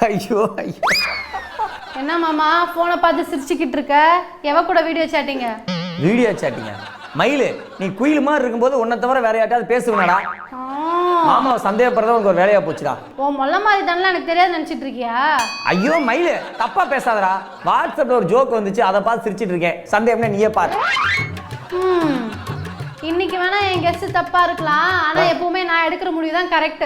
ஐயோ ஐயோ. என்ன மாமா போனை பார்த்து சிரிச்சுக்கிட்டு இருக்க? எவ கூட வீடியோ சாட்டிங்க? வீடியோ சாட்டிங்க? மயிலு, நீ குயில் மாதிரி இருக்கும்போது உன்னை தவிர வேற யார்ட்டாவது பேசுவனடா? மாமா சந்தேகப்படுறத உனக்கு ஒரு வேலையா போச்சுடா. ஓ மொல்ல மாதிரி தானே எனக்கு தெரியாது நினைச்சிட்டு இருக்கியா? ஐயோ மயிலு, தப்பா பேசாதடா. வாட்ஸ்அப்ல ஒரு ஜோக் வந்துச்சு, அதை பார்த்து சிரிச்சிட்டு இருக்கேன். சந்தேகம்னா நீயே பாரு. இன்னைக்கு வேணா என் கெஸ்ட் தப்பா இருக்கலாம், ஆனா எப்பவுமே நான் எடுக்கிற முடிவு தான் கரெக்ட்.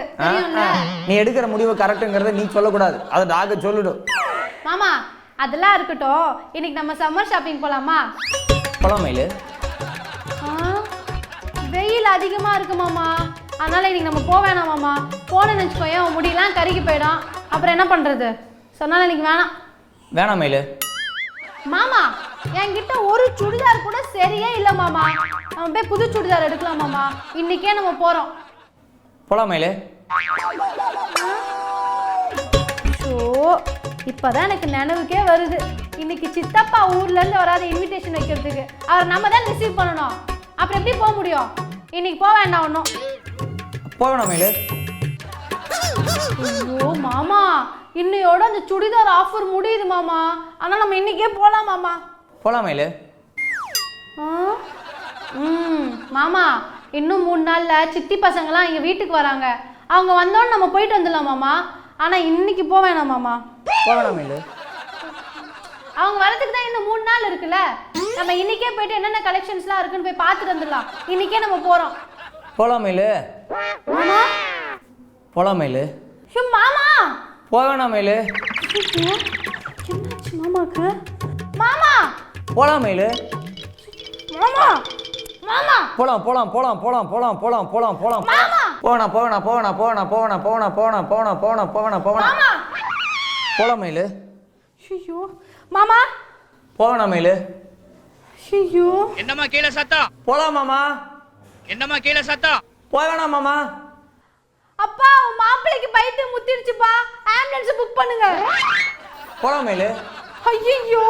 நீ எடுக்கிற முடிவு கரெக்ட்ங்கறத நீ சொல்லக்கூடாது, அது டாக சொல்லிடும். மாமா அதெல்லாம் இருக்கட்டும், இன்னைக்கு நம்ம சம்மர் ஷாப்பிங் போலாமா? போலாம் மயிலு. வெயில் அதிகமா இருக்கு மாமா, அதனால இன்னைக்கு நம்ம போக வேணாம் மாமா. போன நினைச்சுக்கோயேன் முடியெல்லாம் கருகி போயிடும், அப்புறம் என்ன பண்றது? சொன்னாலும் இன்னைக்கு வேணாம். வேணாம் மயிலு. மாமா என்கிட்ட ஒரு சுடிதார் கூட சரியே இல்ல மாமா, நம்ம போய் புது சுடிதார் எடுக்கலாம் மாமா. இன்னைக்கே நம்ம போறோம். போலாம் மயிலு. இப்பதான் எனக்கு நினைவுக்கே வருது, இன்னைக்கு சித்தப்பா ஊர்ல இருந்து வராத இன்விடேஷன் வைக்கிறதுக்கு அவர் நம்ம தான் ரிசீவ் பண்ணணும். அப்புறம் எப்படி போக முடியும்? இன்னைக்கு போக வேண்டாம் ஒன்றும். போகணும் மயிலு. ஐயோ மாமா, இன்னையோட அந்த சுடிதார் ஆஃபர் முடியுது மாமா, ஆனா நம்ம இன்னைக்கே போலாம் மாமா. போலாம் மயிலு. மாமா இன்னும் 3 நாள்ல சித்தி பசங்களாம் எங்க வீட்டுக்கு வராங்க, அவங்க வந்தோன்னு நம்ம போயிட்டு வந்துடலாம் மாமா. ஆனா இன்னைக்கு போக வேணாம் மாமா. போகணும் மயிலு. அவங்க வரதுக்கு தான் இன்னும் 3 நாள் இருக்குல்ல, நம்ம இன்னைக்கே போயிட்டு என்னென்ன கலெக்ஷன்ஸ்லாம் இருக்குன்னு போய் பார்த்துட்டு வந்துடலாம். இன்னைக்கே நம்ம போறோம். போலாம் மயிலு. மாமா போலாம் மயிலு. மாமா போகணும் மயிலு. என்னாச்சு மாமாக்கு? மாமா போலாம் மயிலு. மாமா மாமா போலாம் போலாம் போலாம் போலாம் போலாம் போலாம் போலாம் போலாம் போகணும் போகணும் போகணும் போகணும் போகணும் போகணும் போகணும் போகணும் போகணும் போகணும் போகணும் போலாம் மயிலு. ஐயோ மாமா போகணும் மயிலு. ஐயோ என்னம்மா கீழே சத்தம்? போலாம் மாமா. என்னம்மா கீழே சத்தம்? போகணும் மாமா. அப்பா உன் மாப்பிளைக்கு பைத்தியம் முத்திடுச்சுப்பா, ஆம்புலன்ஸ் புக் பண்ணுங்க. போலாம் மயிலு. ஐயோ